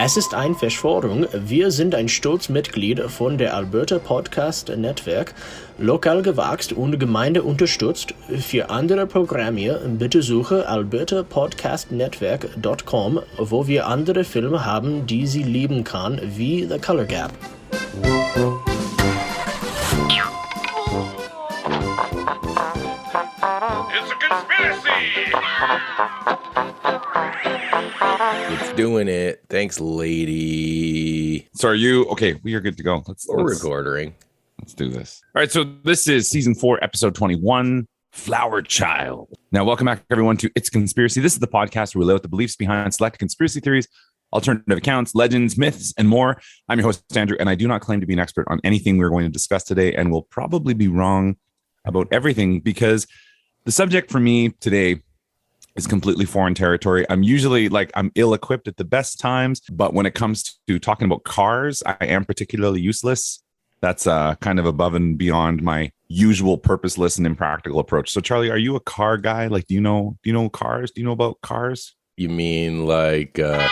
Es ist eine Verschwörung. Wir sind ein Sturzmitglied von der Alberta Podcast Network, lokal gewachsen und Gemeinde unterstützt. Für andere Programme bitte suche albertapodcastnetwork.com, wo wir andere Filme haben, die Sie lieben kann, wie The Color Gap. It's a conspiracy! It's doing it. Thanks, lady. So are you okay? We are good to go. Let's recording. Let's do this. All right. So this is season 4, episode 21, Flower Child. Now, welcome back, everyone, to It's Conspiracy. This is the podcast where we lay out the beliefs behind select conspiracy theories, alternative accounts, legends, myths, and more. I'm your host, Andrew, and I do not claim to be an expert on anything we're going to discuss today, and will probably be wrong about everything because the subject for me today is completely foreign territory. I'm usually I'm ill-equipped at the best times, but when it comes to talking about cars, I am particularly useless. That's kind of above and beyond my usual purposeless and impractical approach. So Charlie, are you a car guy? Like, do you know cars? Do you know about cars? You mean like that?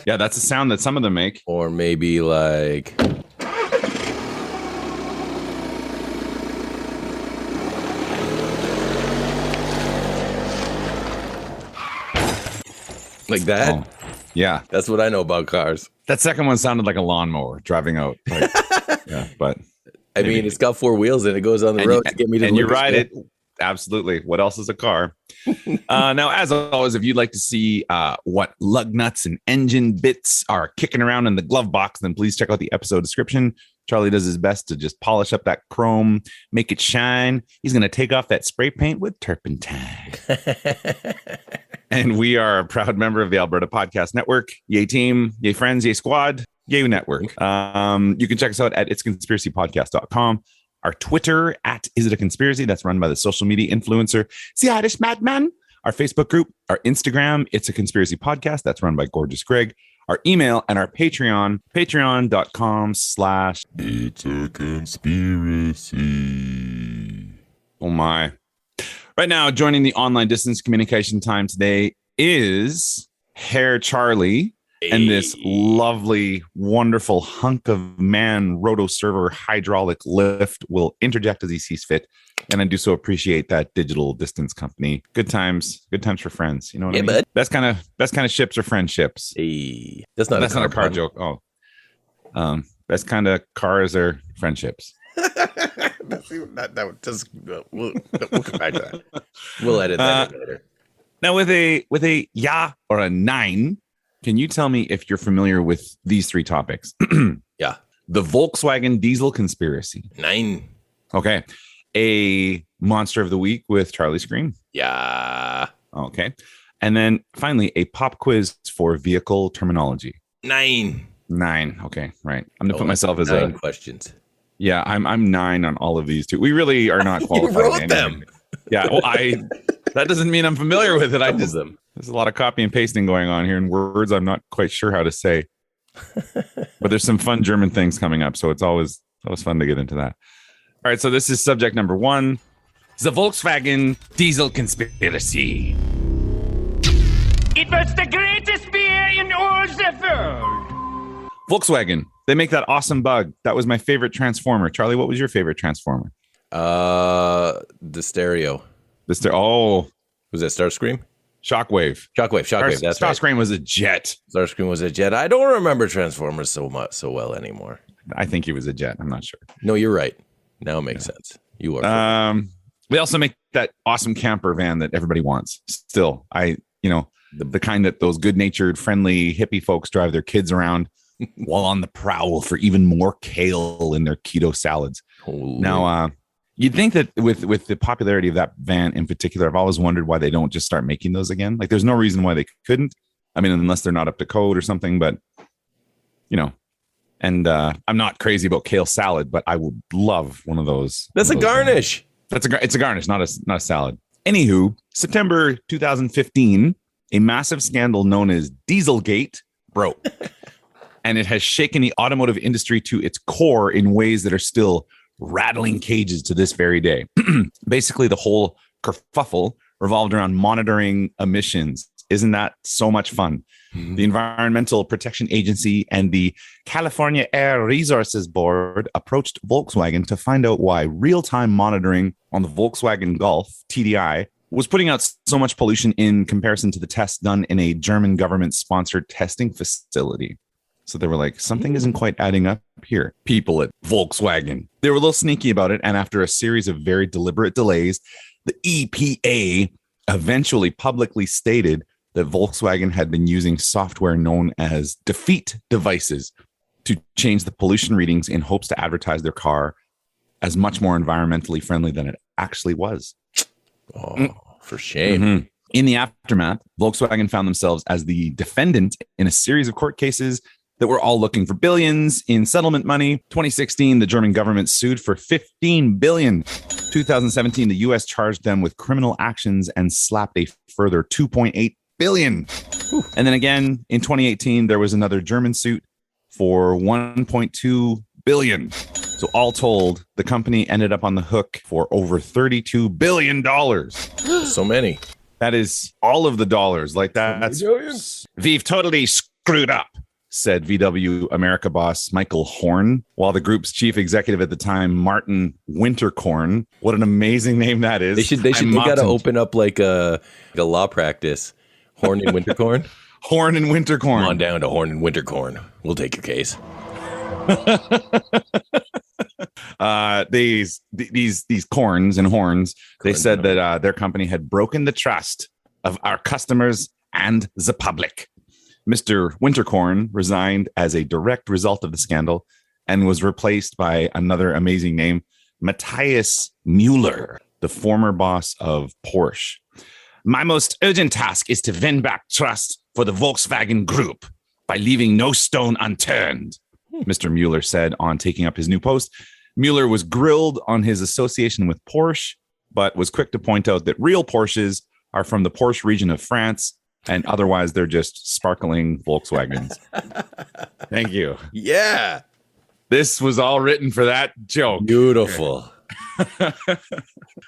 Yeah, that's a sound that some of them make. Or maybe like that? Oh, yeah. That's what I know about cars. That second one sounded like a lawnmower driving out. Like, yeah, but I mean, it's got 4 wheels and it goes on the road to get me to and you ride it. Absolutely. What else is a car? Now, as always, if you'd like to see what lug nuts and engine bits are kicking around in the glove box, then please check out the episode description. Charlie does his best to just polish up that chrome, make it shine. He's going to take off that spray paint with turpentine. And we are a proud member of the Alberta Podcast Network. Yay team, yay friends, yay squad, yay network. You can check us out at itsconspiracypodcast.com. Our Twitter at Is It a Conspiracy? That's run by the social media influencer, The Irish Madman. Our Facebook group, our Instagram, It's a Conspiracy Podcast. That's run by Gorgeous Greg. Our email and our Patreon, patreon.com/It's a Conspiracy. Oh my. Right now, joining the online distance communication time today is Hair Charlie. And this lovely, wonderful hunk of man roto-server hydraulic lift will interject as he sees fit. And I do so appreciate that digital distance company. Good times for friends. You know what I mean? Bud. Best kind of ships are friendships. Hey, that's not a car joke. Oh, best kind of cars are friendships. We'll come back to that. We'll edit that later. Now, with a yeah or a nine. Can you tell me if you're familiar with these 3 topics? Yeah. The Volkswagen diesel conspiracy. 9. Okay. A monster of the week with Charlie Scream. Yeah. Okay. And then finally, a pop quiz for vehicle terminology. 9. Okay. Right. I'm going to put myself as 9 questions. Yeah. I'm 9 on all of these too. We really are not qualified. You wrote them. Yeah. Well, that doesn't mean I'm familiar with it. There's a lot of copy and pasting going on here in words I'm not quite sure how to say. But there's some fun German things coming up, so it's always fun to get into that. All right, so this is subject number 1. The Volkswagen diesel conspiracy. It was the greatest beer in all the world. Volkswagen, they make that awesome bug. That was my favorite Transformer. Charlie, what was your favorite Transformer? The stereo. Was that Starscream? Shockwave. That's right. Starscream was a jet. Starscream was a jet. I don't remember Transformers so well anymore. I think he was a jet. I'm not sure. No, you're right. Now it makes sense. You are. They also make that awesome camper van that everybody wants. Still, the kind that those good-natured, friendly hippie folks drive their kids around while on the prowl for even more kale in their keto salads. Holy. Now, you'd think that with the popularity of that van in particular, I've always wondered why they don't just start making those again. Like, there's no reason why they couldn't. I mean, unless they're not up to code or something, but, and I'm not crazy about kale salad, but I would love one of those. That's a garnish. It's a garnish, not a salad. Anywho, September 2015, a massive scandal known as Dieselgate broke. And it has shaken the automotive industry to its core in ways that are still rattling cages to this very day. Basically, the whole kerfuffle revolved around monitoring emissions. Isn't that so much fun? The Environmental Protection Agency and the California Air Resources Board approached Volkswagen to find out why real-time monitoring on the Volkswagen Golf, TDI, was putting out so much pollution in comparison to the tests done in a German government-sponsored testing facility. So they were like, something isn't quite adding up here. People at Volkswagen, they were a little sneaky about it. And after a series of very deliberate delays, the EPA eventually publicly stated that Volkswagen had been using software known as defeat devices to change the pollution readings in hopes to advertise their car as much more environmentally friendly than it actually was. Oh, for shame. Mm-hmm. In the aftermath, Volkswagen found themselves as the defendant in a series of court cases that were all looking for billions in settlement money. 2016, the German government sued for $15 billion. 2017, the U.S. charged them with criminal actions and slapped a further $2.8 billion. And then again, in 2018, there was another German suit for $1.2 billion. So all told, the company ended up on the hook for over $32 billion. So many. That is all of the dollars. Like that's we've totally screwed up, said VW America boss Michael Horn, while the group's chief executive at the time, Martin Winterkorn. What an amazing name that is. They got to open up like a law practice. Horn and Winterkorn. Horn and Winterkorn. Come on down to Horn and Winterkorn. We'll take your case. These corns and horns, they said that their company had broken the trust of our customers and the public. Mr. Winterkorn resigned as a direct result of the scandal and was replaced by another amazing name, Matthias Müller, the former boss of Porsche. My most urgent task is to win back trust for the Volkswagen Group by leaving no stone unturned, Mr. Müller said on taking up his new post. Müller was grilled on his association with Porsche, but was quick to point out that real Porsches are from the Porsche region of France, and otherwise they're just sparkling Volkswagens. Thank you. Yeah. This was all written for that joke. Beautiful.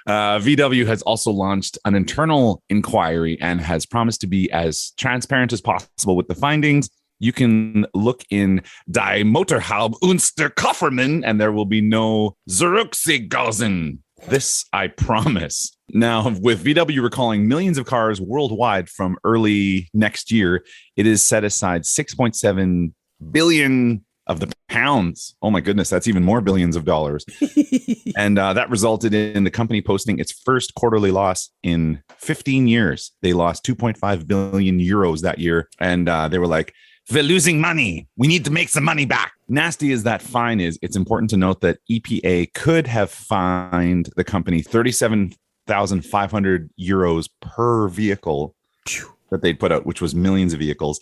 VW has also launched an internal inquiry and has promised to be as transparent as possible with the findings. You can look in Die Motorhaube und der Koffermann, and there will be no Zurückziehgausen. This I promise. Now, with VW recalling millions of cars worldwide from early next year, it is set aside 6.7 billion of the pounds. Oh my goodness, that's even more billions of dollars. And that resulted in the company posting its first quarterly loss in 15 years. They lost 2.5 billion euros that year. And they were like, we're losing money. We need to make some money back. Nasty as that fine is, it's important to note that EPA could have fined the company 37,500 euros per vehicle that they'd put out, which was millions of vehicles.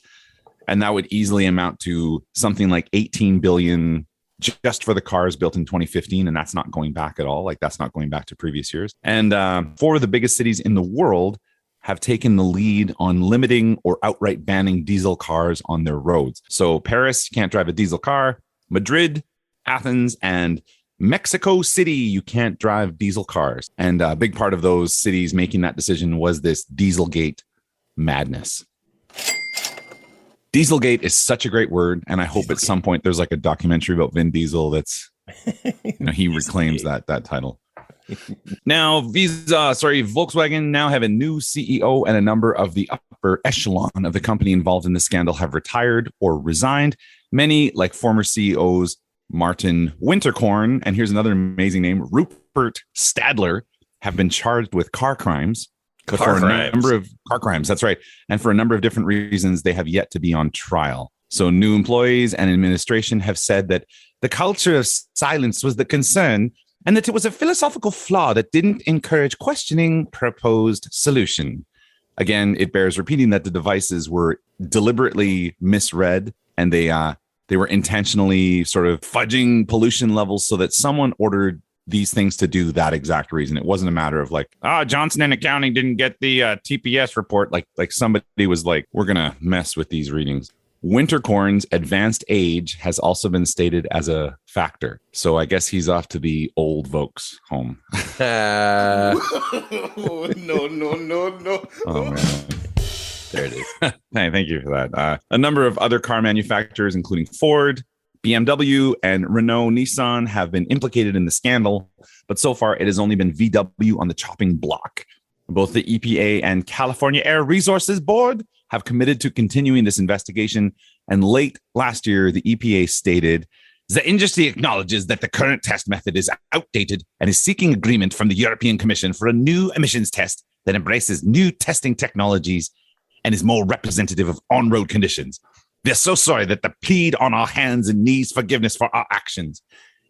And that would easily amount to something like 18 billion just for the cars built in 2015. And that's not going back at all. Like that's not going back to previous years. And 4 of the biggest cities in the world have taken the lead on limiting or outright banning diesel cars on their roads. So Paris, you can't drive a diesel car. Madrid, Athens, and Mexico City, you can't drive diesel cars. And a big part of those cities making that decision was this Dieselgate madness. Dieselgate is such a great word, and I hope at some point there's like a documentary about Vin Diesel that's, he reclaims that title. Now, Volkswagen now have a new CEO, and a number of the upper echelon of the company involved in the scandal have retired or resigned. Many, like former CEOs Martin Winterkorn, and here's another amazing name, Rupert Stadler, have been charged with car crimes. Number of car crimes, that's right. And for a number of different reasons, they have yet to be on trial. So new employees and administration have said that the culture of silence was the concern, and that it was a philosophical flaw that didn't encourage questioning proposed solution. Again, it bears repeating that the devices were deliberately misread, and they were intentionally sort of fudging pollution levels so that someone ordered these things to do that exact reason. It wasn't a matter of like, Johnson and Accounting didn't get the TPS report. Like somebody was like, we're going to mess with these readings. Winterkorn's advanced age has also been stated as a factor. So I guess he's off to the old Volks home. No. Oh, man. There it is. Hey, thank you for that. A number of other car manufacturers, including Ford, BMW, and Renault Nissan, have been implicated in the scandal, but so far it has only been VW on the chopping block. Both the EPA and California Air Resources Board have committed to continuing this investigation, and late last year, the EPA stated, the industry acknowledges that the current test method is outdated and is seeking agreement from the European Commission for a new emissions test that embraces new testing technologies and is more representative of on-road conditions. We're so sorry that they plead on our hands and knees forgiveness for our actions.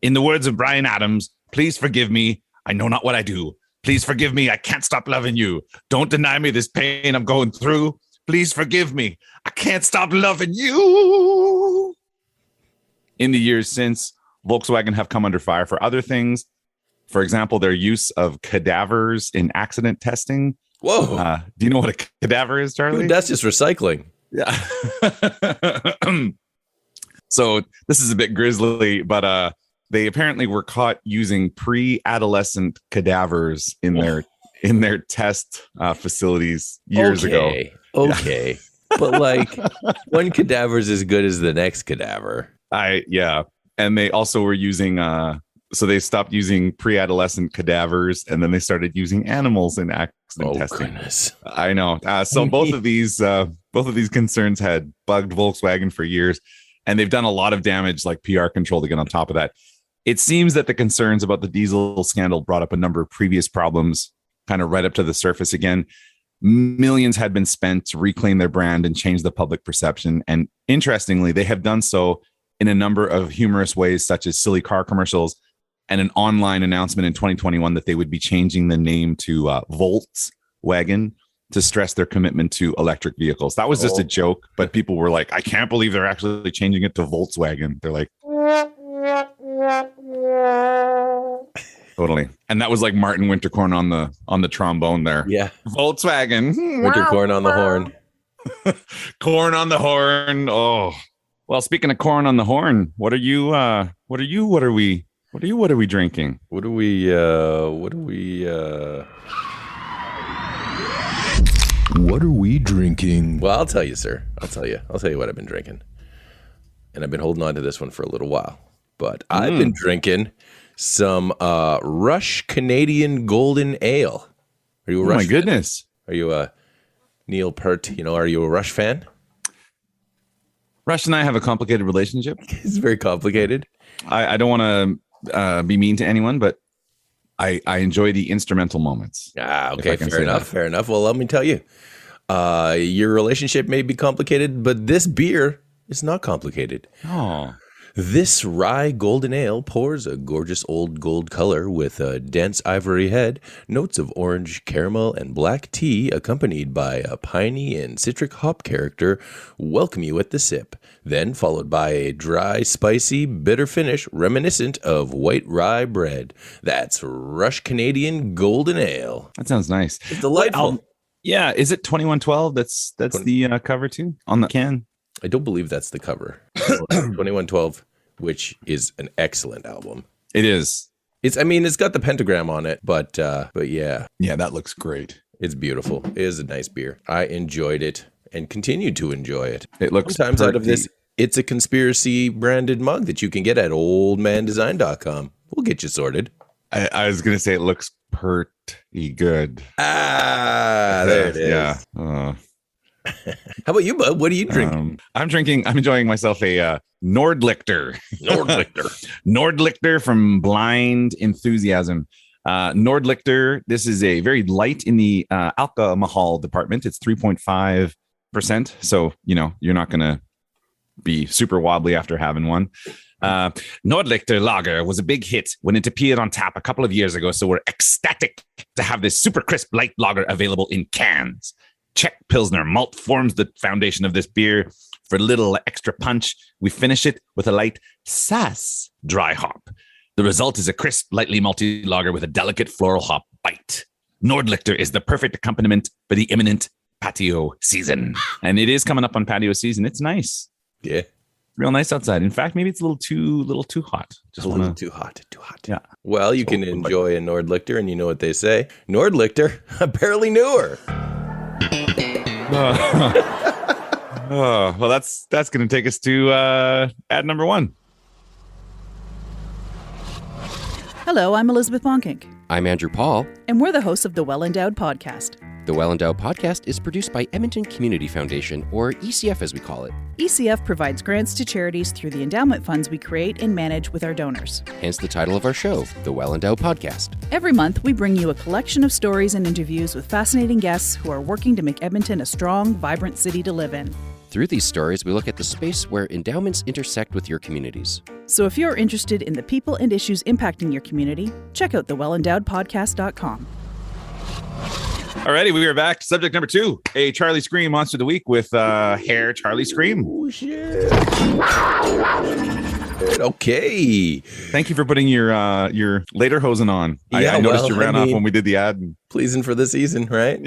In the words of Bryan Adams, please forgive me. I know not what I do. Please forgive me. I can't stop loving you. Don't deny me this pain I'm going through. Please forgive me. I can't stop loving you. In the years since, Volkswagen have come under fire for other things. For example, their use of cadavers in accident testing. Whoa. Do you know what a cadaver is, Charlie? Dude, that's just recycling. Yeah. So this is a bit grisly, but they apparently were caught using pre-adolescent cadavers in their test facilities years ago. Okay. But like one cadaver is as good as the next cadaver. And they also were using so they stopped using pre-adolescent cadavers, and then they started using animals in accident testing. Goodness. I know. So both of these concerns had bugged Volkswagen for years, and they've done a lot of damage, like PR control, to get on top of that. It seems that the concerns about the diesel scandal brought up a number of previous problems, kind of right up to the surface again. Millions had been spent to reclaim their brand and change the public perception. And interestingly, they have done so in a number of humorous ways, such as silly car commercials and an online announcement in 2021 that they would be changing the name to Volkswagen to stress their commitment to electric vehicles. That was just a joke, but people were like, I can't believe they're actually changing it to Volkswagen. They're like, totally. And that was like Martin Winterkorn on the trombone there. Yeah. Volkswagen. Winterkorn on the horn. Corn on the horn. Oh. Well, speaking of corn on the horn, what are we drinking? What are we drinking? Well, I'll tell you, sir. I'll tell you what I've been drinking. And I've been holding on to this one for a little while. But I've been drinking some Rush Canadian Golden Ale. Are you a Rush fan? Goodness. Are you a Neil Peart? Are you a Rush fan? Rush and I have a complicated relationship. It's very complicated. I don't want to be mean to anyone, but I enjoy the instrumental moments. Okay, fair enough. Well, let me tell you, your relationship may be complicated, but this beer is not complicated. Oh. This rye golden ale pours a gorgeous old gold color with a dense ivory head, notes of orange, caramel, and black tea accompanied by a piney and citric hop character welcome you at the sip, then followed by a dry, spicy, bitter finish reminiscent of white rye bread. That's Rush Canadian Golden Ale. That sounds nice. It's delightful. Yeah, is it 2112? That's the cover too on the can. I don't believe that's the cover. 2112, which is an excellent album. It is. It's got the pentagram on it, but yeah. Yeah, that looks great. It's beautiful. It is a nice beer. I enjoyed it and continue to enjoy it. It looks sometimes out of this, it's a conspiracy branded mug that you can get at oldmandesign.com. We'll get you sorted. I was going to say it looks pretty good. There it is. Yeah. How about you, bud? What are you drinking? I'm enjoying myself a Nordlichter. Nordlichter from Blind Enthusiasm. Nordlichter, this is a very light in the alcohol department. It's 3.5%. So, you're not going to be super wobbly after having one. Nordlichter Lager was a big hit when it appeared on tap a couple of years ago. So we're ecstatic to have this super crisp light lager available in cans. Czech Pilsner malt forms the foundation of this beer. For a little extra punch, we finish it with a light sass dry hop. The result is a crisp, lightly malty lager with a delicate floral hop bite. Nordlichter is the perfect accompaniment for the imminent patio season. And it is coming up on patio season. It's nice. Yeah. Real nice outside. In fact, maybe it's a little too hot. Just a little too hot. Yeah. Well, you can enjoy a Nordlichter, and you know what they say. Nordlichter, apparently newer. Well, that's going to take us to ad number 1. Hello, I'm Elizabeth Bonkink. I'm Andrew Paul. And we're the hosts of the Well Endowed Podcast. The Well Endowed Podcast is produced by Edmonton Community Foundation, or ECF as we call it. ECF provides grants to charities through the endowment funds we create and manage with our donors. Hence the title of our show, The Well Endowed Podcast. Every month, we bring you a collection of stories and interviews with fascinating guests who are working to make Edmonton a strong, vibrant city to live in. Through these stories, we look at the space where endowments intersect with your communities. So if you're interested in the people and issues impacting your community, check out thewellendowedpodcast.com. Alrighty, we are back. Subject number 2, a Charlie Scream Monster of the Week with Hair Charlie Scream. Oh, shit. Okay. Thank you for putting your lederhosen on. Yeah, I noticed you ran off when we did the ad. Pleasing for the season, right?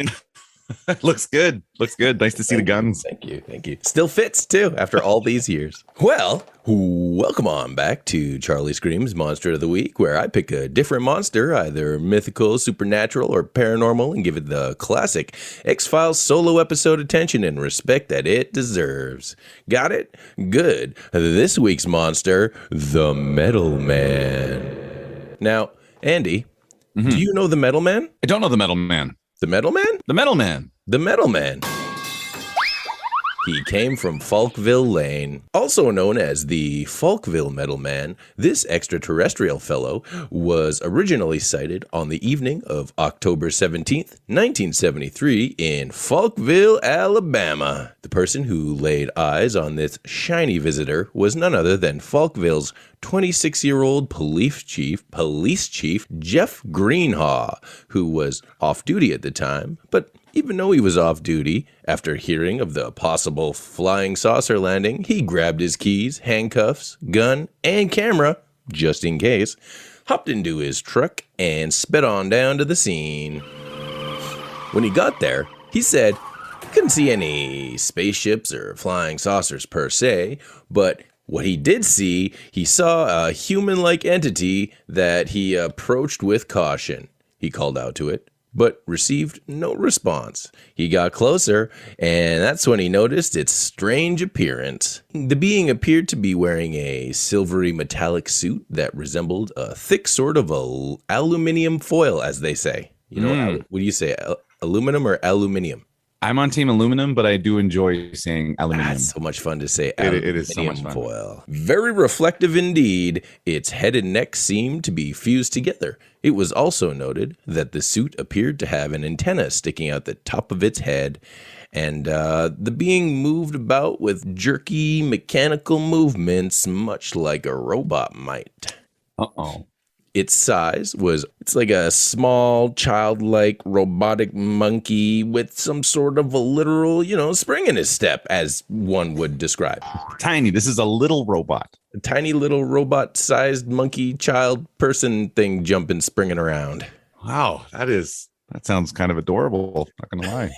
Looks good. Nice to see the guns. Thank you. Still fits, too, after all these years. Well, welcome on back to Charlie Scream's Monster of the Week, where I pick a different monster, either mythical, supernatural, or paranormal, and give it the classic X-Files solo episode attention and respect that it deserves. Got it? Good. This week's monster, the Metal Man. Now, Andy, do you know the Metal Man? I don't know the Metal Man. The Metal Man? The Metal Man. The Metal Man. He came from Falkville, Lane. Also known as the Falkville Metal Man, this extraterrestrial fellow was originally sighted on the evening of October 17th, 1973 in Falkville, Alabama. The person who laid eyes on this shiny visitor was none other than Falkville's 26-year-old police chief Jeff Greenhaw, who was off duty at the time, but even though he was off duty, after hearing of the possible flying saucer landing, he grabbed his keys, handcuffs, gun, and camera, just in case, hopped into his truck, and sped on down to the scene. When he got there, he said he couldn't see any spaceships or flying saucers per se, but what he did see, he saw a human-like entity that he approached with caution. He called out to it, but received no response. He got closer, and that's when he noticed its strange appearance. The being appeared to be wearing a silvery metallic suit that resembled a thick sort of aluminum foil, as they say. You know, what do you say, aluminum or aluminium? I'm on team aluminum, but I do enjoy saying aluminum. That's so much fun to say. It is so much fun. Foil. Very reflective indeed. Its head and neck seemed to be fused together. It was also noted that the suit appeared to have an antenna sticking out the top of its head, and the being moved about with jerky mechanical movements, much like a robot might. Uh-oh. Its size it's like a small, childlike, robotic monkey with some sort of a literal, spring in his step, as one would describe. Tiny. This is a little robot. A tiny little robot-sized monkey child person thing jumping, springing around. Wow, that sounds kind of adorable. Not gonna lie.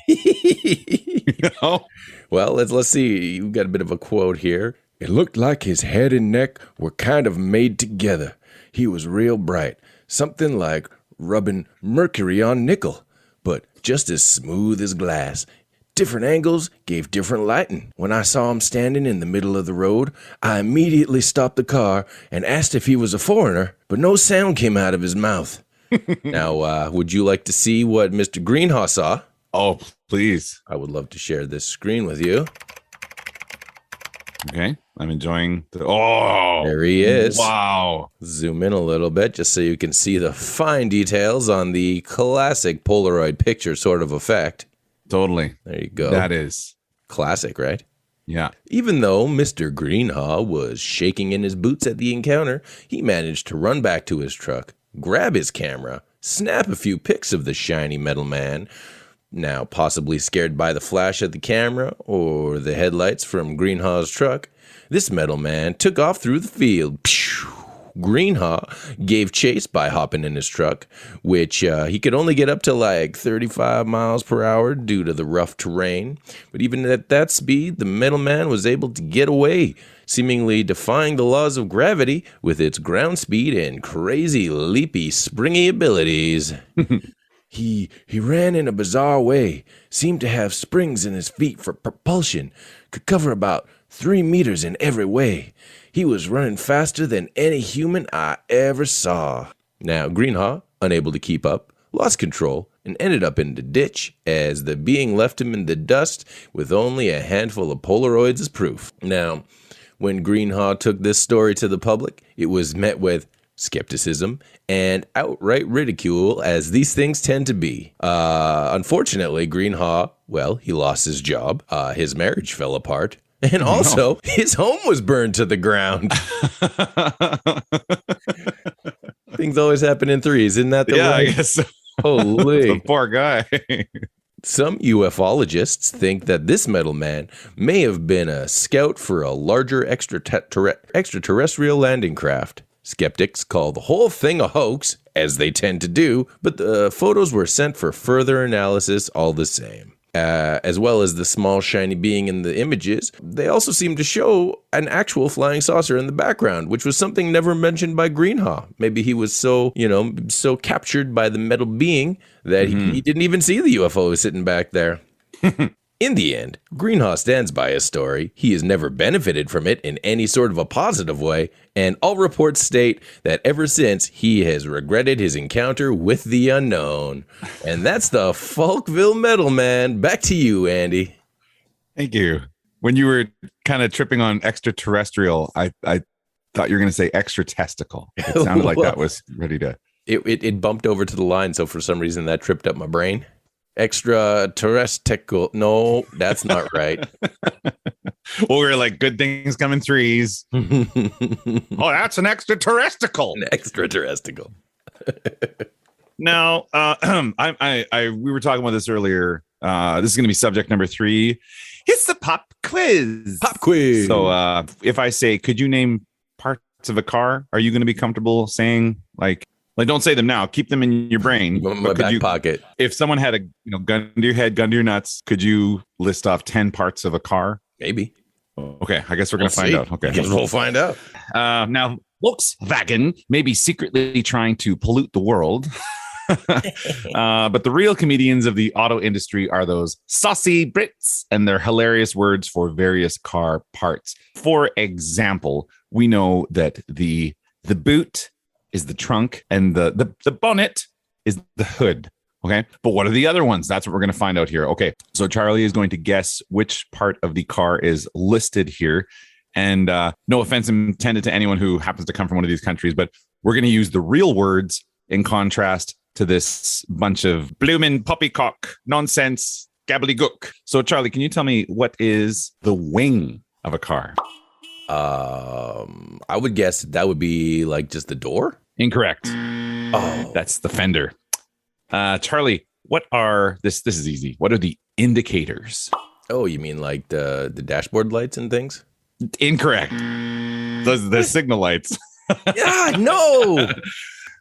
Well, let's see. You got a bit of a quote here. It looked like his head and neck were kind of made together. He was real bright, something like rubbing mercury on nickel, but just as smooth as glass. Different angles gave different lighting. When I saw him standing in the middle of the road, I immediately stopped the car and asked if he was a foreigner, but no sound came out of his mouth. Now, would you like to see what Mr. Greenhaw saw? Oh, please. I would love to share this screen with you. Okay, I'm enjoying there he is. Wow. Zoom in a little bit just so you can see the fine details on the classic Polaroid picture sort of effect. Totally. There you go. That is classic, right? Yeah. Even though Mr. Greenhaw was shaking in his boots at the encounter, he managed to run back to his truck, grab his camera, snap a few pics of the shiny metal man, now possibly scared by the flash of the camera or the headlights from Greenhaw's truck. This metal man took off through the field. Greenhaw gave chase by hopping in his truck, which he could only get up to like 35 miles per hour due to the rough terrain. But even at that speed, the metal man was able to get away, seemingly defying the laws of gravity with its ground speed and crazy, leapy, springy abilities. He ran in a bizarre way, seemed to have springs in his feet for propulsion, could cover about 3 meters in every way. He was running faster than any human I ever saw. Now, Greenhaw, unable to keep up, lost control and ended up in the ditch as the being left him in the dust with only a handful of Polaroids as proof. Now, when Greenhaw took this story to the public, it was met with skepticism and outright ridicule, as these things tend to be. Unfortunately, Greenhaw, well, he lost his job, his marriage fell apart, and also his home was burned to the ground. Things always happen in threes, isn't that the way? I guess so. Holy. The poor guy. Some ufologists think that this metal man may have been a scout for a larger extraterrestrial landing craft. Skeptics call the whole thing a hoax, as they tend to do, but the photos were sent for further analysis all the same. As well as the small shiny being in the images, they also seem to show an actual flying saucer in the background, which was something never mentioned by Greenhaw. Maybe he was so captured by the metal being that he didn't even see the UFO sitting back there. In the end, Greenhaw stands by his story. He has never benefited from it in any sort of a positive way, and all reports state that ever since, he has regretted his encounter with the unknown. And that's the Falkville Metal Man. Back to you, Andy. Thank you. When you were kind of tripping on extraterrestrial, I thought you were going to say extra testicle. It sounded like that was ready to... It bumped over to the line, so for some reason that tripped up my brain. Extraterrestrial. No, that's not right. Well, we're like, good things come in threes. Oh, that's an extraterrestrial. An extraterrestrial. Now, we were talking about this earlier. This is going to be subject number 3. It's the pop quiz. Pop quiz. So if I say, could you name parts of a car? Are you going to be comfortable saying like, don't say them now. Keep them in your brain. My back pocket. If someone had a gun to your head, gun to your nuts, could you list off 10 parts of a car? Maybe. Okay, I guess we're going to find out. Okay, I guess we'll find out. Now, Volkswagen may be secretly trying to pollute the world. But the real comedians of the auto industry are those saucy Brits and their hilarious words for various car parts. For example, we know that the boot is the trunk and the bonnet is the hood. Okay. But what are the other ones? That's what we're going to find out here. Okay. So Charlie is going to guess which part of the car is listed here. And no offense intended to anyone who happens to come from one of these countries, but we're going to use the real words in contrast to this bunch of bloomin' poppycock nonsense gobbledygook. So Charlie, can you tell me what is the wing of a car? I would guess that would be like just the door. Incorrect. Oh, that's the fender. Charlie, what are this is easy. What are the indicators? Oh, you mean like the dashboard lights and things? Incorrect. Those are the signal lights. Yeah, no.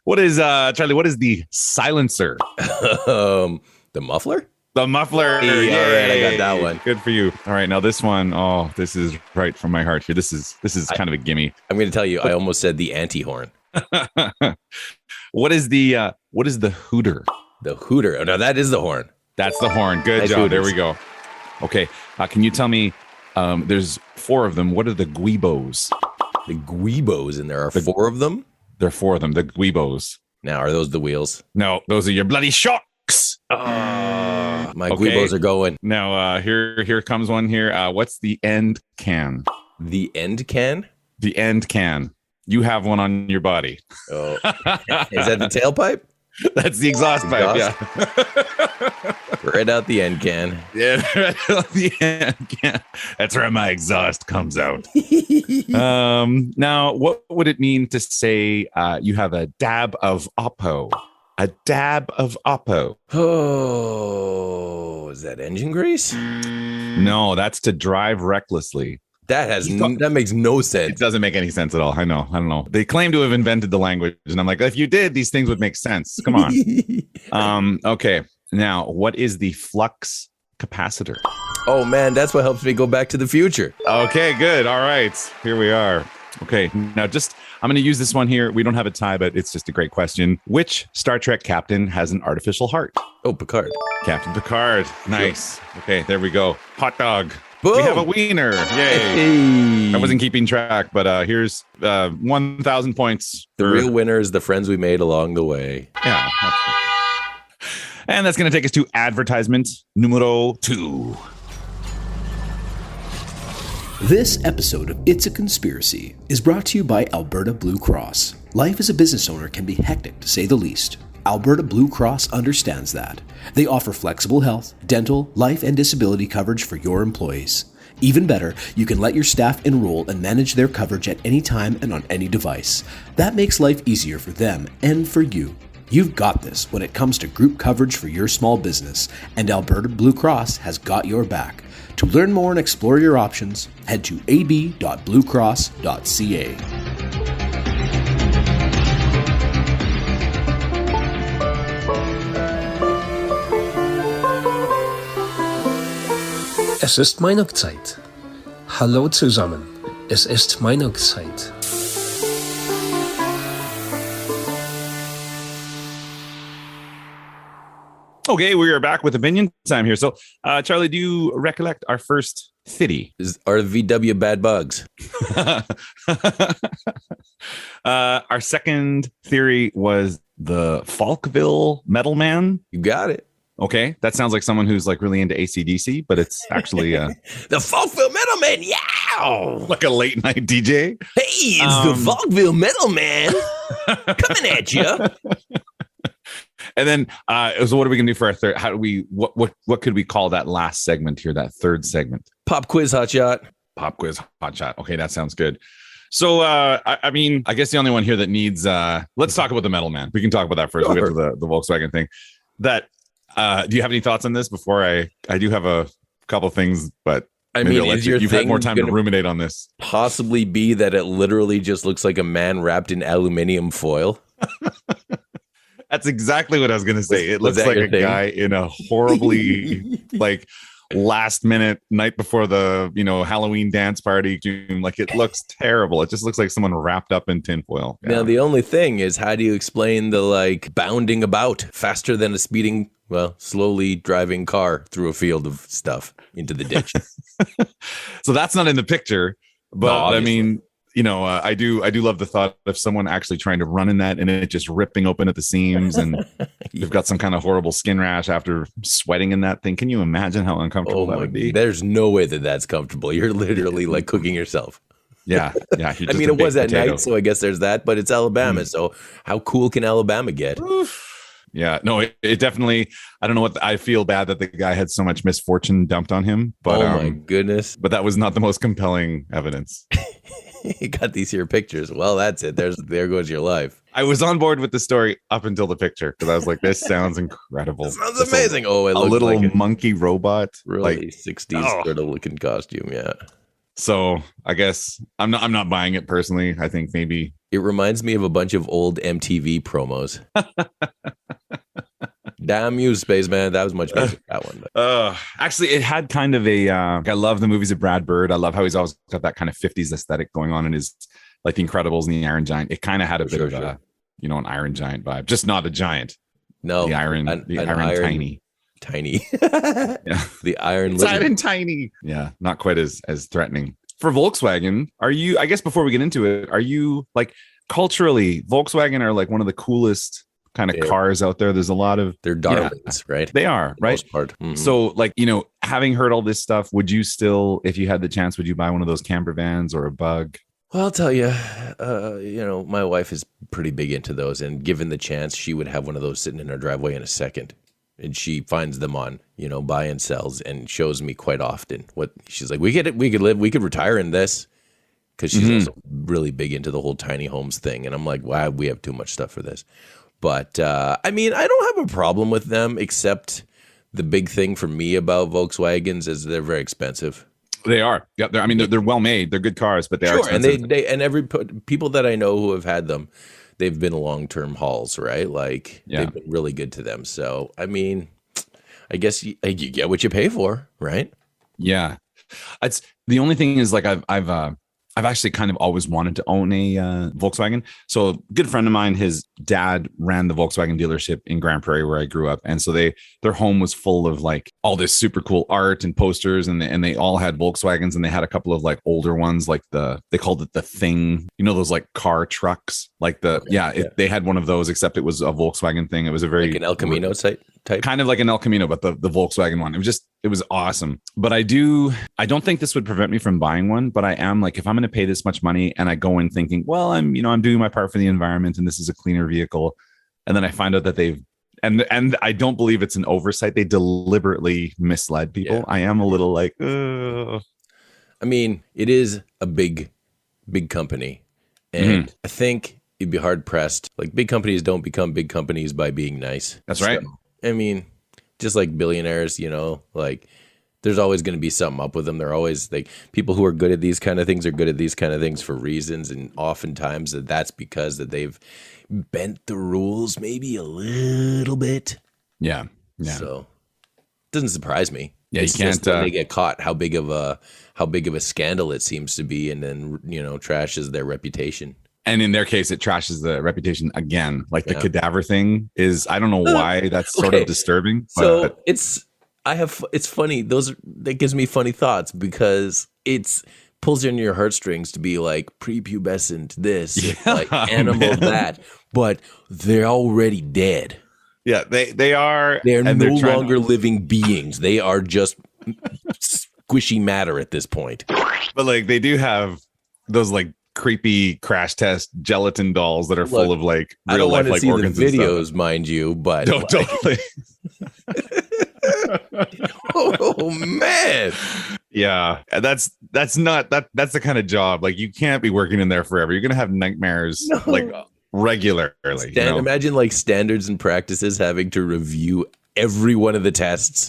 What is Charlie, what is the silencer? The muffler? The muffler. Hey, all right, I got that one. Good for you. All right, now this one, oh, this is right from my heart here. This is kind of a gimme. I'm going to tell you, I almost said the anti-horn. What is the hooter? The hooter. Oh, no, that is the horn. That's the horn. Good Nice job. hooters. There we go. Okay, can you tell me? There's 4 of them. What are the guibos? The guibos, and there are 4 of them. There are 4 of them. The guibos. Now, are those the wheels? No, those are your bloody shocks. My Okay. guibos are going. Now, here comes one here. What's the end can? The end can? The end can. You have one on your body. Oh, is that the tailpipe? That's the exhaust pipe. Yeah. Right out the end can. Yeah, the end can. That's where my exhaust comes out. Now, what would it mean to say you have a dab of Oppo? A dab of Oppo. Oh, is that engine grease? No, that's to drive recklessly. That makes no It sense. doesn't make any sense at all. I don't know. They claim to have invented the language, and I'm like, if you did, these things would make sense. Come on. Okay. Now, what is the flux capacitor? Oh man, that's what helps me go back to the future. Okay, good. All right. Here we are. Okay, now I'm going to use this one here. We don't have a tie, but it's just a great question. Which Star Trek captain has an artificial heart? Oh, Picard. Captain Picard. Nice. Okay, there we go. Hot dog. Boom. We have a wiener. Yay. Hey. I wasn't keeping track, but here's 1,000 points. The real winner is the friends we made along the way. Yeah. And that's going to take us to advertisement numero 2. This episode of It's a Conspiracy is brought to you by Alberta Blue Cross. Life as a business owner can be hectic, to say the least. Alberta Blue Cross understands that. They offer flexible health, dental, life, and disability coverage for your employees. Even better, you can let your staff enroll and manage their coverage at any time and on any device. That makes life easier for them and for you. You've got this when it comes to group coverage for your small business, and Alberta Blue Cross has got your back. To learn more and explore your options, head to ab.bluecross.ca. Es ist Meinungszeit. Hallo zusammen. Es ist Meinungszeit. Okay, we are back with opinion time here. So, Charlie, do you recollect our first city? Are VW bad bugs? Our second theory was the Falkville Metal Man. You got it. Okay, that sounds like someone who's like really into AC/DC, but it's actually the Falkville Metal Man. Yeah, like a late night DJ. Hey, it's the Falkville Metal Man coming at you. And then, so what are we gonna do for our third? How do we? What could we call that last segment here? That third segment? Pop quiz, Hotshot. Pop quiz, Hotshot. Okay, that sounds good. So, I mean, I guess the only one here that needs. Let's talk about the Metal Man. We can talk about that first. Sure. We'll get to the Volkswagen thing. That. Do you have any thoughts on this before I do have a couple things, but I mean, you've had more time to ruminate on this. Possibly be that it literally just looks like a man wrapped in aluminum foil. That's exactly what I was going to say. It looks like a guy in a horribly like last minute night before the, Halloween dance party. Like it looks terrible. It just looks like someone wrapped up in tinfoil. Yeah. Now, the only thing is, how do you explain the like bounding about faster than a slowly driving car through a field of stuff into the ditch? So that's not in the picture, but No, I obviously. mean, I do love the thought of someone actually trying to run in that and it just ripping open at the seams and you've got some kind of horrible skin rash after sweating in that thing. Can you imagine how uncomfortable that would be? There's no way that that's comfortable. You're literally like cooking yourself. Yeah. I mean, it was at night, so I guess there's that, but it's Alabama. So how cool can Alabama get? Yeah, no, it definitely, I don't know I feel bad that the guy had so much misfortune dumped on him, but oh my goodness. But that was not the most compelling evidence. You got these here pictures. Well, that's it. There goes your life. I was on board with the story up until the picture because I was like, this sounds incredible. It sounds amazing. It looks little like monkey robot. Really 60s sort of looking costume, yeah. So I guess I'm not buying it personally. I think maybe it reminds me of a bunch of old MTV promos. Damn you, Spaceman. That was much better than that one. Actually, it had kind of a. I love the movies of Brad Bird. I love how he's always got that kind of 50s aesthetic going on in his, like The Incredibles and the Iron Giant. It kind of had a bit of a, an Iron Giant vibe, just not a giant. No, the Iron Tiny. Yeah, the Iron. It's Iron Tiny. Yeah, not quite as threatening. For Volkswagen, are you? I guess before we get into it, are you like culturally? Volkswagen are like one of the coolest kind of cars out there. There's a lot of they're darlings, right? They are, right? Most part. Mm-hmm. So like, having heard all this stuff, would you still, if you had the chance, would you buy one of those camper vans or a Bug? Well, I'll tell you, my wife is pretty big into those, and given the chance, she would have one of those sitting in her driveway in a second. And she finds them on, buy and sells, and shows me quite often what she's like. We could retire in this, because she's also really big into the whole tiny homes thing. And I'm like, wow, we have too much stuff for this. But I mean, I don't have a problem with them, except the big thing for me about Volkswagens is they're very expensive. They are. Yeah, they're well made. They're good cars, but they are expensive. And every people that I know who have had them, they've been long-term hauls, right? Like they've been really good to them. So I mean, I guess you get what you pay for, right? Yeah. It's the only thing is like I've I've actually kind of always wanted to own a Volkswagen. So a good friend of mine, his dad ran the Volkswagen dealership in Grand Prairie where I grew up. And so their home was full of like all this super cool art and posters, and they all had Volkswagens, and they had a couple of like older ones, like they called it the Thing, you know, those like car trucks, like they had one of those, except it was a Volkswagen thing. It was a very like an El Camino type, kind of like an El Camino, but the Volkswagen one. It was awesome. But I don't think this would prevent me from buying one, but I am like, if I'm going to pay this much money and I go in thinking, well, I'm doing my part for the environment and this is a cleaner vehicle, and then I find out that they've and I don't believe it's an oversight. They deliberately misled people. Yeah. I am a little like, ugh. I mean, it is a big company, and I think you'd be hard pressed. Like, big companies don't become big companies by being nice. That's right. I mean, just like billionaires, like there's always going to be something up with them. They're always like, people who are good at these kind of things are good at these kind of things for reasons. And oftentimes that's because that they've bent the rules maybe a little bit. Yeah. Yeah. So it doesn't surprise me. Yeah. It's you can't, just when they get caught, how big of a scandal it seems to be. And then, trashes their reputation. And in their case, it trashes the reputation again. Like the cadaver thing is, I don't know why that's sort of disturbing. So it's funny. That gives me funny thoughts because it's pulls you on your heartstrings to be like prepubescent this, like animal that, but they're already dead. Yeah, they are. They're no longer living beings. They are just squishy matter at this point. But like they do have those like creepy crash test gelatin dolls that are full of like real life like organs. The videos, mind you, but no, totally. Oh man, yeah, that's the kind of job, like you can't be working in there forever. You're gonna have nightmares like regularly. Imagine like standards and practices having to review every one of the tests.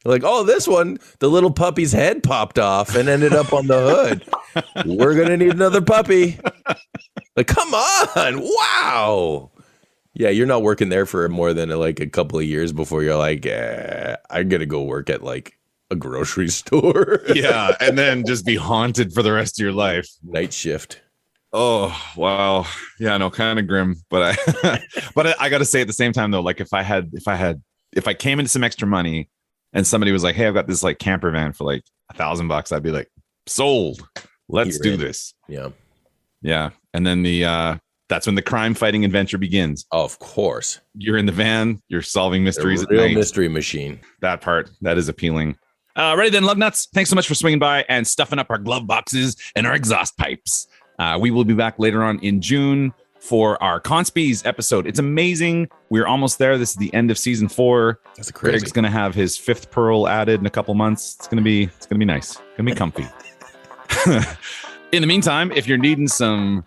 Like, this one, the little puppy's head popped off and ended up on the hood. We're going to need another puppy. Like, come on. Wow. Yeah, you're not working there for more than like a couple of years before you're like, I'm going to go work at like a grocery store. Yeah, and then just be haunted for the rest of your life. Night shift. Oh, wow. Yeah, no, kind of grim. But I got to say at the same time, though, like if I came into some extra money, and somebody was like, hey, I've got this like camper van for like $1,000, I'd be like, sold. Let's do this. Yeah. Yeah. And then that's when the crime fighting adventure begins. Of course. You're in the van. You're solving mysteries at real night. Mystery machine. That part. That is appealing. Ready then, lug nuts. Thanks so much for swinging by and stuffing up our glove boxes and our exhaust pipes. We will be back later on in June for our Conspies episode. It's amazing. We're almost there. This is the end of season 4. That's crazy. Greg's going to have his 5th pearl added in a couple months. It's going to be nice. It's going to be comfy. In the meantime, if you're needing some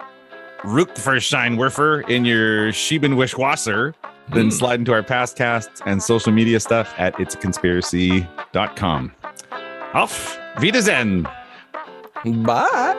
Rückverscheinwerfer in your Schiebenwischwasser, then slide into our past casts and social media stuff at it'saconspiracy.com. Auf Wiedersehen. Bye.